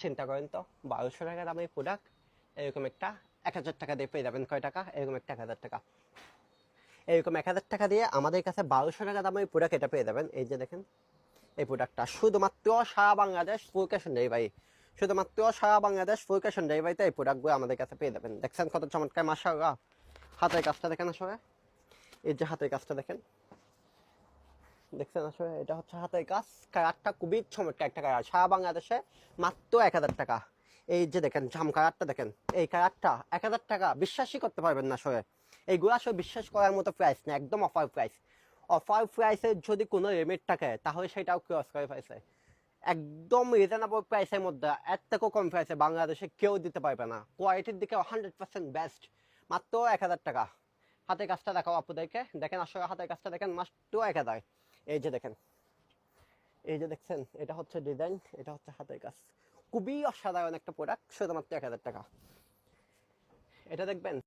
চিন্তা করেন তো, 1200 টাকা দামের প্রোডাক্ট এরকম একটা 1000 টাকা দিয়ে পেয়ে যাবেন। কয় টাকা? এরকম একটা 1000 টাকা। এরকম 1000 টাকা দিয়ে আমাদের কাছে 1200 টাকা দামের প্রোডাক্ট এটা পেয়ে যাবেন। এই যে দেখেন এই প্রোডাক্টটা শুধুমাত্র সারা Bangladesh full cash on delivery, শুধুমাত্র সারা বাংলাদেশ ফুল ক্যাশ অন ডেলিভারিতে এই প্রোডাক্টগুলো আমাদের কাছে পেয়ে যাবেন। দেখছেন কত চমৎকার, মাশাআল্লাহ। হাতের কাজটা দেখেন আসলে, এই যে হাতের কাজটা দেখেন, দেখছেন আসলে এটা হচ্ছে হাতের কাজ। কালারটা খুবই চমৎকার একটা কালার, সারা বাংলাদেশে মাত্র 1000 টাকা। এই যে দেখেন জাম কালারটা দেখেন, এই কালারটা 1000 টাকা, বিশ্বাসই করতে পারবেন না আসলে। এইগুলো আসলে বিশ্বাস করার মতো প্রাইস না, একদম অফার প্রাইস। অফার প্রাইসে যদি কোনো লিমিট থাকে তাহলে সেটাও ক্রস করে ফেলছে। একদম রিজনেবল প্রাইসের মধ্যে, এর থেকেও কম প্রাইসে বাংলাদেশে কেউ দিতে পারবে না। কোয়ালিটির দিকে 100% বেস্ট, মাত্র 1000 টাকা। হাতের কাজটা দেখাও আপনাদেরকে, দেখেন আসলে হাতের কাজটা দেখেন, মাত্র 1000। এই যে দেখেন, এই যে দেখছেন, এটা হচ্ছে ডিজাইন, এটা হচ্ছে হাতের কাজ। খুবই অসাধারণ একটা প্রোডাক্ট, শুধুমাত্র 1000 টাকা। এটা দেখবেন